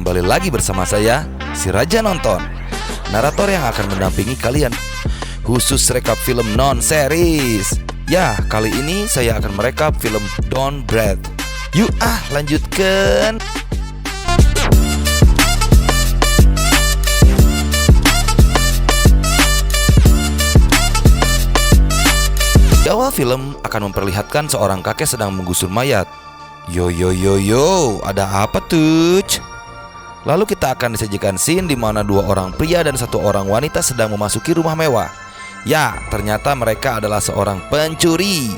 Kembali lagi bersama saya, si Raja Nonton, narator yang akan mendampingi kalian khusus rekap film non-series. Ya, kali ini saya akan merekap film Don't Breathe. Yuk lanjutkan. Di awal film akan memperlihatkan seorang kakek sedang menggusur mayat. Yo, ada apa tuh? Lalu kita akan disajikan scene di mana dua orang pria dan satu orang wanita sedang memasuki rumah mewah. Ya, ternyata mereka adalah seorang pencuri.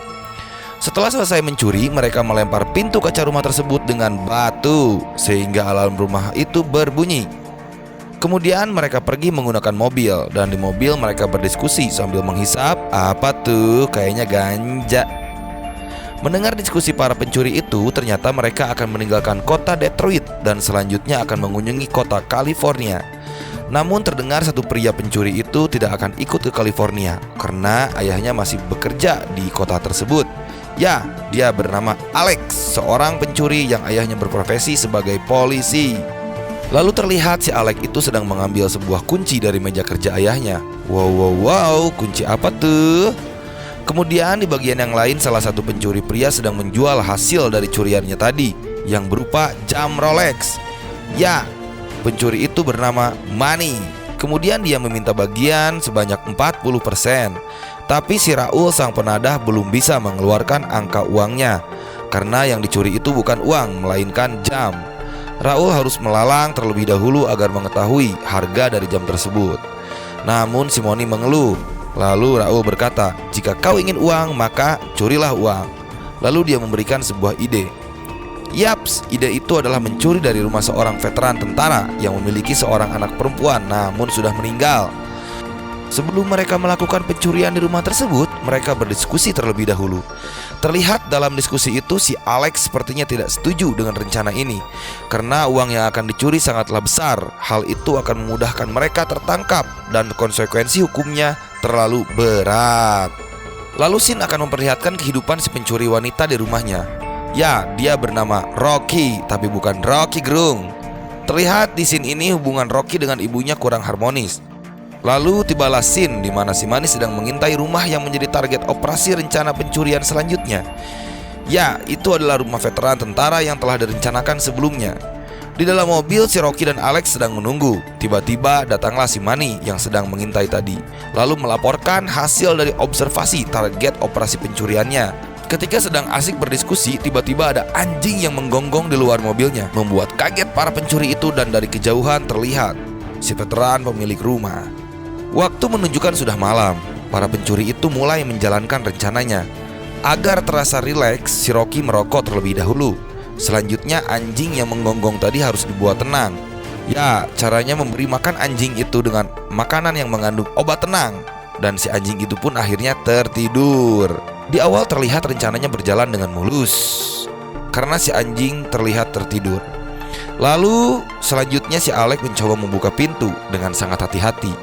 Setelah selesai mencuri, mereka melempar pintu kaca rumah tersebut dengan batu sehingga alarm rumah itu berbunyi. Kemudian mereka pergi menggunakan mobil, dan di mobil mereka berdiskusi sambil menghisap. Apa tuh? Kayaknya ganja. Mendengar diskusi para pencuri itu, ternyata mereka akan meninggalkan kota Detroit dan selanjutnya akan mengunjungi kota California. Namun terdengar satu pria pencuri itu tidak akan ikut ke California karena ayahnya masih bekerja di kota tersebut. Ya, dia bernama Alex, seorang pencuri yang ayahnya berprofesi sebagai polisi. Lalu terlihat si Alex itu sedang mengambil sebuah kunci dari meja kerja ayahnya. Wow, kunci apa tuh? Kemudian di bagian yang lain, salah satu pencuri pria sedang menjual hasil dari curiannya tadi, yang berupa jam Rolex. Ya, pencuri itu bernama Manny. Kemudian dia meminta bagian sebanyak 40%. Tapi si Raul sang penadah belum bisa mengeluarkan angka uangnya, karena yang dicuri itu bukan uang, melainkan jam. Raul harus melalang terlebih dahulu agar mengetahui harga dari jam tersebut. Namun si Manny mengeluh. Lalu Raul berkata, jika kau ingin uang, maka curilah uang. Lalu dia memberikan sebuah ide. Yaps, ide itu adalah mencuri dari rumah seorang veteran tentara yang memiliki seorang anak perempuan namun sudah meninggal. Sebelum mereka melakukan pencurian di rumah tersebut, mereka berdiskusi terlebih dahulu. Terlihat dalam diskusi itu si Alex sepertinya tidak setuju dengan rencana ini, karena uang yang akan dicuri sangatlah besar. Hal itu akan memudahkan mereka tertangkap dan konsekuensi hukumnya terlalu berat. Lalu scene akan memperlihatkan kehidupan si pencuri wanita di rumahnya. Ya, dia bernama Rocky, tapi bukan Rocky Gerung. Terlihat di scene ini hubungan Rocky dengan ibunya kurang harmonis. Lalu tibalah scene di mana si Manny sedang mengintai rumah yang menjadi target operasi rencana pencurian selanjutnya. Ya, itu adalah rumah veteran tentara yang telah direncanakan sebelumnya. Di dalam mobil, si Rocky dan Alex sedang menunggu. Tiba-tiba datanglah si Manny yang sedang mengintai tadi, lalu melaporkan hasil dari observasi target operasi pencuriannya. Ketika sedang asik berdiskusi, tiba-tiba ada anjing yang menggonggong di luar mobilnya, membuat kaget para pencuri itu, dan dari kejauhan terlihat si veteran pemilik rumah. Waktu menunjukkan sudah malam. Para pencuri itu mulai menjalankan rencananya. Agar terasa rileks, si Rocky merokok terlebih dahulu. Selanjutnya anjing yang menggonggong tadi harus dibuat tenang. Ya, caranya memberi makan anjing itu dengan makanan yang mengandung obat tenang. Dan si anjing itu pun akhirnya tertidur. Di awal terlihat rencananya berjalan dengan mulus, karena si anjing terlihat tertidur. Lalu selanjutnya si Alex mencoba membuka pintu dengan sangat hati-hati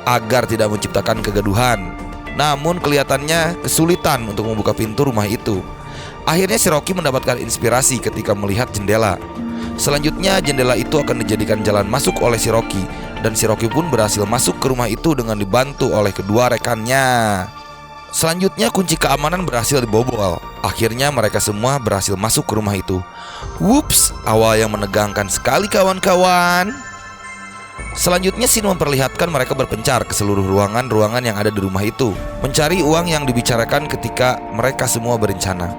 agar tidak menciptakan kegaduhan. Namun kelihatannya kesulitan untuk membuka pintu rumah itu. Akhirnya si Rocky mendapatkan inspirasi ketika melihat jendela. Selanjutnya jendela itu akan dijadikan jalan masuk oleh si Rocky, dan si Rocky pun berhasil masuk ke rumah itu dengan dibantu oleh kedua rekannya. Selanjutnya kunci keamanan berhasil dibobol. Akhirnya mereka semua berhasil masuk ke rumah itu. Wups, awal yang menegangkan sekali kawan-kawan. Selanjutnya scene memperlihatkan mereka berpencar ke seluruh ruangan-ruangan yang ada di rumah itu, mencari uang yang dibicarakan ketika mereka semua berencana.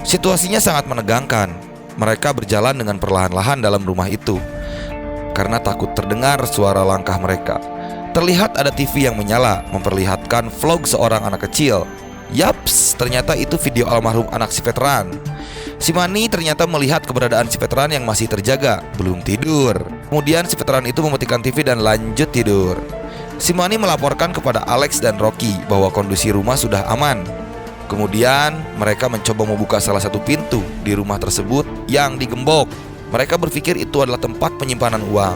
Situasinya sangat menegangkan. Mereka berjalan dengan perlahan-lahan dalam rumah itu karena takut terdengar suara langkah mereka. Terlihat ada TV yang menyala, memperlihatkan vlog seorang anak kecil. Yaps, ternyata itu video almarhum anak si veteran. Si Manny ternyata melihat keberadaan si veteran yang masih terjaga, belum tidur. Kemudian si veteran itu mematikan TV dan lanjut tidur. Si Manny melaporkan kepada Alex dan Rocky bahwa kondisi rumah sudah aman. Kemudian mereka mencoba membuka salah satu pintu di rumah tersebut yang digembok. Mereka berpikir itu adalah tempat penyimpanan uang.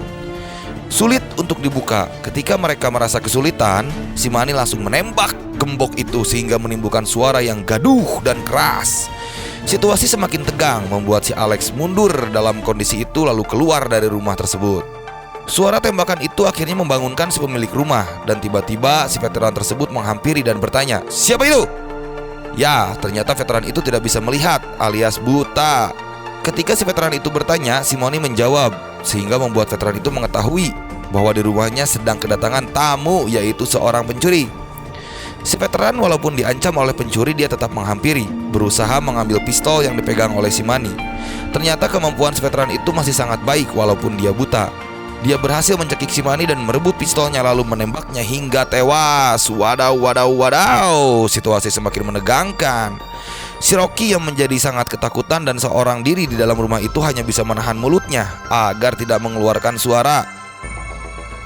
Sulit untuk dibuka. Ketika mereka merasa kesulitan, si Manny langsung menembak gembok itu sehingga menimbulkan suara yang gaduh dan keras. Situasi semakin tegang membuat si Alex mundur dalam kondisi itu lalu keluar dari rumah tersebut. Suara tembakan itu akhirnya membangunkan si pemilik rumah dan tiba-tiba si veteran tersebut menghampiri dan bertanya, "Siapa itu?" Ya, ternyata veteran itu tidak bisa melihat alias buta. Ketika si veteran itu bertanya, si Manny menjawab sehingga membuat veteran itu mengetahui bahwa di rumahnya sedang kedatangan tamu, yaitu seorang pencuri. Si veteran walaupun diancam oleh pencuri, dia tetap menghampiri, berusaha mengambil pistol yang dipegang oleh si Manny. Ternyata kemampuan si veteran itu masih sangat baik walaupun dia buta. Dia berhasil mencekik si Manny dan merebut pistolnya lalu menembaknya hingga tewas. Wadaw, wadaw, wadaw. Situasi semakin menegangkan. Si Rocky yang menjadi sangat ketakutan dan seorang diri di dalam rumah itu hanya bisa menahan mulutnya agar tidak mengeluarkan suara.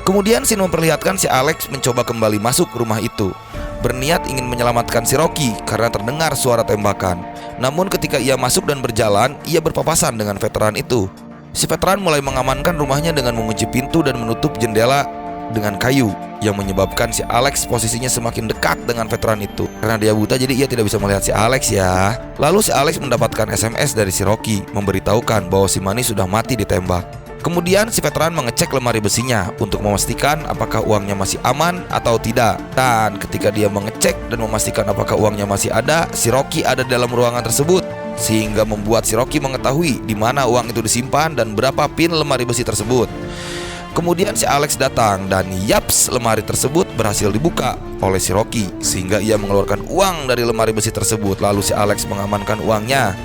Kemudian scene memperlihatkan si Alex mencoba kembali masuk rumah itu, berniat ingin menyelamatkan si Rocky karena terdengar suara tembakan. Namun ketika ia masuk dan berjalan, ia berpapasan dengan veteran itu. Si veteran mulai mengamankan rumahnya dengan mengunci pintu dan menutup jendela dengan kayu, yang menyebabkan si Alex posisinya semakin dekat dengan veteran itu. Karena dia buta jadi ia tidak bisa melihat si Alex ya. Lalu si Alex mendapatkan SMS dari si Rocky memberitahukan bahwa si Manny sudah mati ditembak. Kemudian si veteran mengecek lemari besinya untuk memastikan apakah uangnya masih aman atau tidak. Dan ketika dia mengecek dan memastikan apakah uangnya masih ada, si Rocky ada dalam ruangan tersebut, sehingga membuat si Rocky mengetahui di mana uang itu disimpan dan berapa pin lemari besi tersebut. Kemudian si Alex datang dan yaps, lemari tersebut berhasil dibuka oleh si Rocky sehingga ia mengeluarkan uang dari lemari besi tersebut. Lalu si Alex mengamankan uangnya.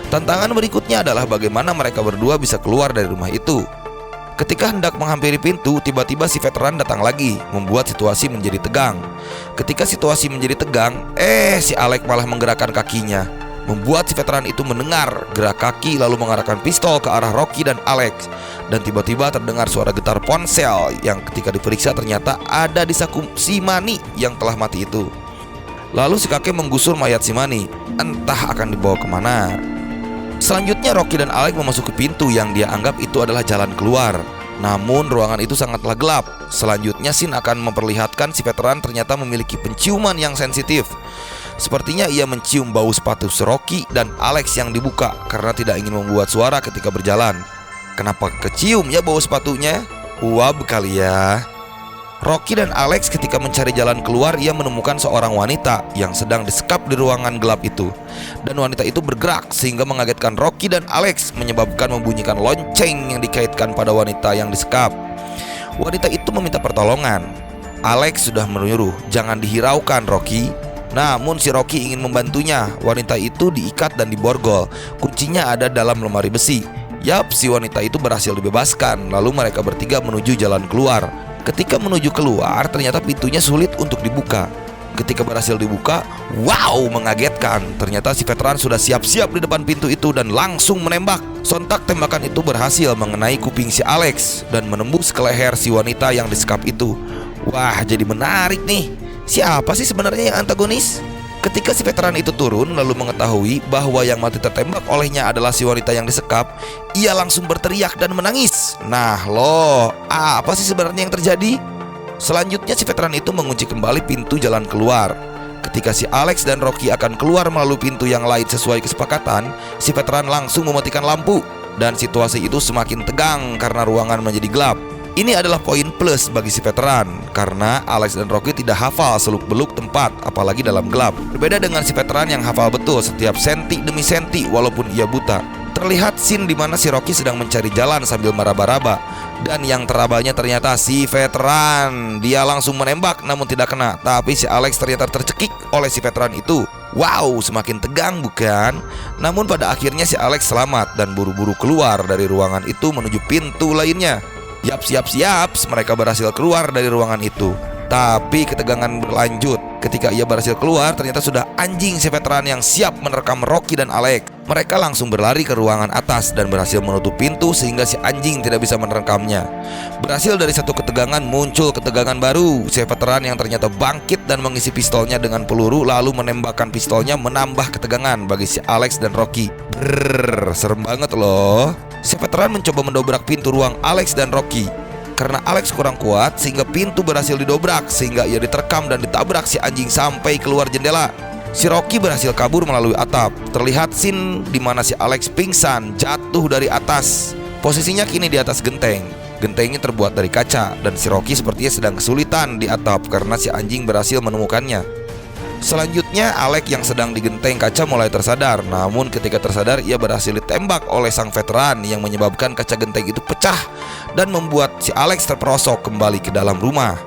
Tantangan berikutnya adalah bagaimana mereka berdua bisa keluar dari rumah itu. Ketika hendak menghampiri pintu, tiba-tiba si veteran datang lagi, membuat situasi menjadi tegang. Ketika situasi menjadi tegang, si Alex malah menggerakkan kakinya, membuat si veteran itu mendengar gerak kaki lalu mengarahkan pistol ke arah Rocky dan Alex. Dan tiba-tiba terdengar suara getar ponsel yang ketika diperiksa ternyata ada di saku si Manny yang telah mati itu. Lalu si kakek menggusur mayat si Manny, entah akan dibawa kemana. Selanjutnya Rocky dan Alex memasuki pintu yang dia anggap itu adalah jalan keluar. Namun ruangan itu sangatlah gelap. Selanjutnya scene akan memperlihatkan si veteran ternyata memiliki penciuman yang sensitif. Sepertinya ia mencium bau sepatu Rocky dan Alex yang dibuka karena tidak ingin membuat suara ketika berjalan. Kenapa kecium ya bau sepatunya? Uap kali ya. Rocky dan Alex ketika mencari jalan keluar, ia menemukan seorang wanita yang sedang disekap di ruangan gelap itu. Dan wanita itu bergerak sehingga mengagetkan Rocky dan Alex, menyebabkan membunyikan lonceng yang dikaitkan pada wanita yang disekap. Wanita itu meminta pertolongan. Alex sudah menyuruh jangan dihiraukan Rocky. Namun si Rocky ingin membantunya. Wanita itu diikat dan diborgol. Kuncinya ada dalam lemari besi. Yap, si wanita itu berhasil dibebaskan. Lalu mereka bertiga menuju jalan keluar. Ketika menuju keluar, ternyata pintunya sulit untuk dibuka. Ketika berhasil dibuka, wow, mengagetkan. Ternyata si veteran sudah siap-siap di depan pintu itu dan langsung menembak. Sontak tembakan itu berhasil mengenai kuping si Alex dan menembus ke leher si wanita yang disekap itu. Wah, jadi menarik nih. Siapa sih sebenarnya yang antagonis? Ketika si veteran itu turun lalu mengetahui bahwa yang mati tertembak olehnya adalah si wanita yang disekap, ia langsung berteriak dan menangis. Nah loh, apa sih sebenarnya yang terjadi? Selanjutnya si veteran itu mengunci kembali pintu jalan keluar. Ketika si Alex dan Rocky akan keluar melalui pintu yang lain sesuai kesepakatan, si veteran langsung mematikan lampu. Dan situasi itu semakin tegang karena ruangan menjadi gelap. Ini adalah poin plus bagi si veteran karena Alex dan Rocky tidak hafal seluk-beluk tempat, apalagi dalam gelap. Berbeda dengan si veteran yang hafal betul setiap senti demi senti walaupun ia buta. Terlihat scene di mana si Rocky sedang mencari jalan sambil meraba-raba. Dan yang terabanya ternyata si veteran. Dia langsung menembak namun tidak kena. Tapi si Alex ternyata tercekik oleh si veteran itu. Wow, semakin tegang bukan? Namun pada akhirnya si Alex selamat dan buru-buru keluar dari ruangan itu menuju pintu lainnya. Siap, mereka berhasil keluar dari ruangan itu. Tapi ketegangan berlanjut. Ketika ia berhasil keluar, ternyata sudah anjing si veteran yang siap menerkam Rocky dan Alex. Mereka langsung berlari ke ruangan atas dan berhasil menutup pintu sehingga si anjing tidak bisa menerekamnya. Berhasil dari satu ketegangan muncul ketegangan baru. Si veteran yang ternyata bangkit dan mengisi pistolnya dengan peluru lalu menembakkan pistolnya menambah ketegangan bagi si Alex dan Rocky. Serem banget loh. Si veteran mencoba mendobrak pintu ruang Alex dan Rocky. Karena Alex kurang kuat sehingga pintu berhasil didobrak sehingga ia diterkam dan ditabrak si anjing sampai keluar jendela. Si Rocky berhasil kabur melalui atap. Terlihat scene di mana si Alex pingsan jatuh dari atas. Posisinya kini di atas genteng. Gentengnya terbuat dari kaca dan si Rocky sepertinya sedang kesulitan di atap karena si anjing berhasil menemukannya. Selanjutnya Alex yang sedang di genteng kaca mulai tersadar. Namun ketika tersadar ia berhasil ditembak oleh sang veteran yang menyebabkan kaca genteng itu pecah dan membuat si Alex terperosok kembali ke dalam rumah.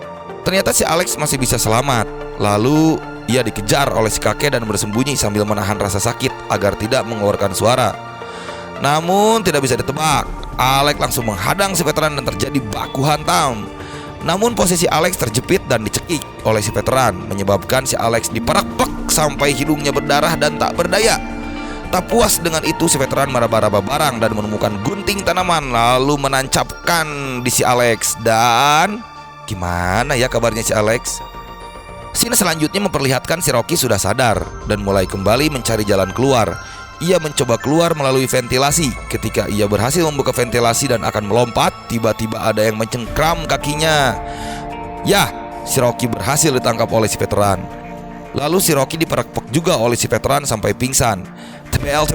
Ternyata si Alex masih bisa selamat. Lalu ia dikejar oleh si kakek dan bersembunyi sambil menahan rasa sakit agar tidak mengeluarkan suara. Namun tidak bisa ditebak, Alex langsung menghadang si veteran dan terjadi baku hantam. Namun posisi Alex terjepit dan dicekik oleh si veteran, menyebabkan si Alex diperak-perak sampai hidungnya berdarah dan tak berdaya. Tak puas dengan itu, si veteran meraba-raba barang dan menemukan gunting tanaman lalu menancapkan di si Alex. Dan gimana ya kabarnya si Alex? Scene selanjutnya memperlihatkan si Rocky sudah sadar dan mulai kembali mencari jalan keluar. Ia mencoba keluar melalui ventilasi. Ketika ia berhasil membuka ventilasi dan akan melompat, tiba-tiba ada yang mencengkram kakinya. Ya, si Rocky berhasil ditangkap oleh si veteran. Lalu si Rocky diperak-perak juga oleh si veteran sampai pingsan. TBL,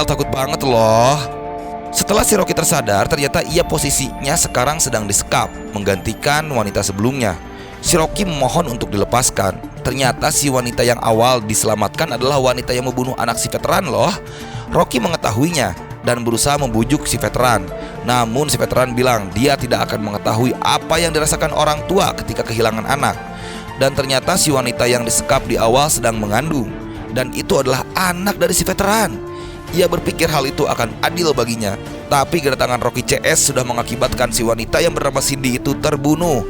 takut banget loh. Setelah si Rocky tersadar, ternyata ia posisinya sekarang sedang disekap, menggantikan wanita sebelumnya. Si Rocky memohon untuk dilepaskan. Ternyata si wanita yang awal diselamatkan adalah wanita yang membunuh anak si veteran loh. Rocky mengetahuinya dan berusaha membujuk si veteran. Namun si veteran bilang dia tidak akan mengetahui apa yang dirasakan orang tua ketika kehilangan anak. Dan ternyata si wanita yang disekap di awal sedang mengandung. Dan itu adalah anak dari si veteran. Ia berpikir hal itu akan adil baginya. Tapi kedatangan Rocky CS sudah mengakibatkan si wanita yang bernama Cindy itu terbunuh,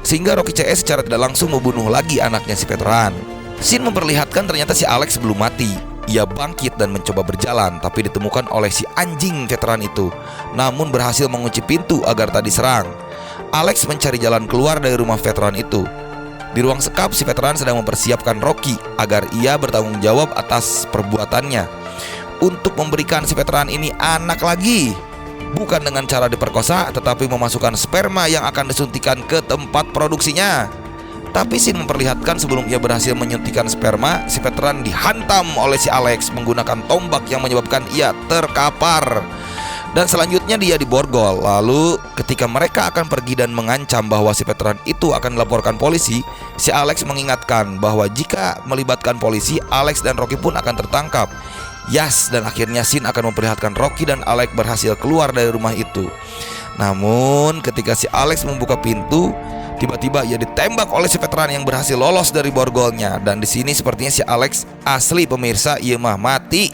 sehingga Rocky CS secara tidak langsung membunuh lagi anaknya si veteran. Scene memperlihatkan ternyata si Alex belum mati. Ia bangkit dan mencoba berjalan, tapi ditemukan oleh si anjing veteran itu. Namun berhasil mengunci pintu agar tak diserang. Alex mencari jalan keluar dari rumah veteran itu. Di ruang sekap, si veteran sedang mempersiapkan Rocky agar ia bertanggung jawab atas perbuatannya, untuk memberikan si veteran ini anak lagi. Bukan dengan cara diperkosa, tetapi memasukkan sperma yang akan disuntikan ke tempat produksinya. Tapi scene memperlihatkan sebelum ia berhasil menyuntikkan sperma, si veteran dihantam oleh si Alex menggunakan tombak yang menyebabkan ia terkapar. Dan selanjutnya dia diborgol. Lalu ketika mereka akan pergi dan mengancam bahwa si veteran itu akan dilaporkan polisi, si Alex mengingatkan bahwa jika melibatkan polisi, Alex dan Rocky pun akan tertangkap. Yes, dan akhirnya scene akan memperlihatkan Rocky dan Alex berhasil keluar dari rumah itu. Namun ketika si Alex membuka pintu, tiba-tiba ia ditembak oleh si veteran yang berhasil lolos dari borgolnya. Dan di sini sepertinya si Alex asli pemirsa, ia mah mati.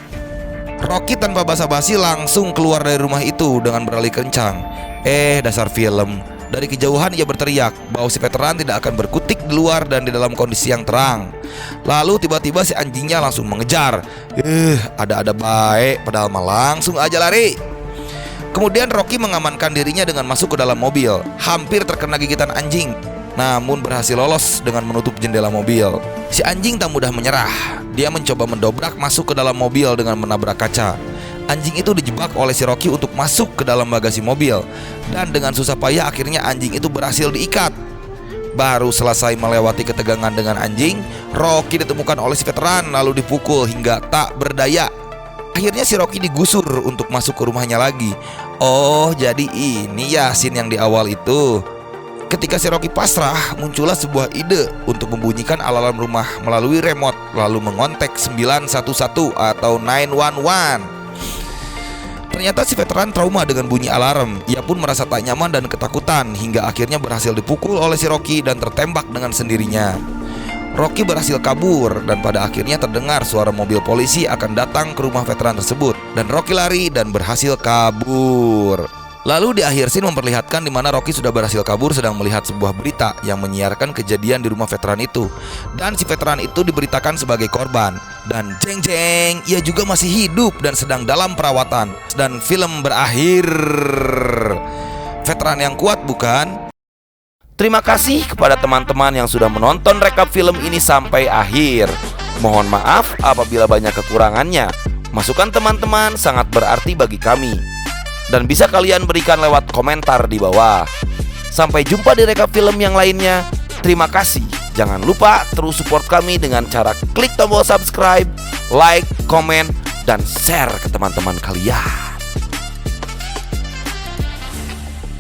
Rocky tanpa basa-basi langsung keluar dari rumah itu dengan berlari kencang. Dasar film. Dari kejauhan ia berteriak bahwa si veteran tidak akan berkutik di luar dan di dalam kondisi yang terang. Lalu tiba-tiba si anjingnya langsung mengejar. Ada-ada baik, padahal mah langsung aja lari. Kemudian Rocky mengamankan dirinya dengan masuk ke dalam mobil. Hampir terkena gigitan anjing, namun berhasil lolos dengan menutup jendela mobil. Si anjing tak mudah menyerah. Dia mencoba mendobrak masuk ke dalam mobil dengan menabrak kaca. Anjing itu dijebak oleh si Rocky untuk masuk ke dalam bagasi mobil. Dan dengan susah payah akhirnya anjing itu berhasil diikat. Baru selesai melewati ketegangan dengan anjing, Rocky ditemukan oleh si veteran lalu dipukul hingga tak berdaya. Akhirnya si Rocky digusur untuk masuk ke rumahnya lagi. Oh, jadi ini ya scene yang di awal itu. Ketika si Rocky pasrah, muncullah sebuah ide untuk membunyikan alarm rumah melalui remote, lalu mengontak 911 atau 911. Ternyata si veteran trauma dengan bunyi alarm. Ia pun merasa tak nyaman dan ketakutan hingga akhirnya berhasil dipukul oleh si Rocky dan tertembak dengan sendirinya. Rocky berhasil kabur dan pada akhirnya terdengar suara mobil polisi akan datang ke rumah veteran tersebut. Dan Rocky lari dan berhasil kabur. Lalu di akhir scene memperlihatkan di mana Rocky sudah berhasil kabur sedang melihat sebuah berita yang menyiarkan kejadian di rumah veteran itu. Dan si veteran itu diberitakan sebagai korban. Dan jeng jeng, ia juga masih hidup dan sedang dalam perawatan. Dan film berakhir. Veteran yang kuat bukan? Terima kasih kepada teman-teman yang sudah menonton rekap film ini sampai akhir. Mohon maaf apabila banyak kekurangannya. Masukan teman-teman sangat berarti bagi kami dan bisa kalian berikan lewat komentar di bawah. Sampai jumpa di rekap film yang lainnya. Terima kasih. Jangan lupa terus support kami dengan cara klik tombol subscribe, like, komen, dan share ke teman-teman kalian.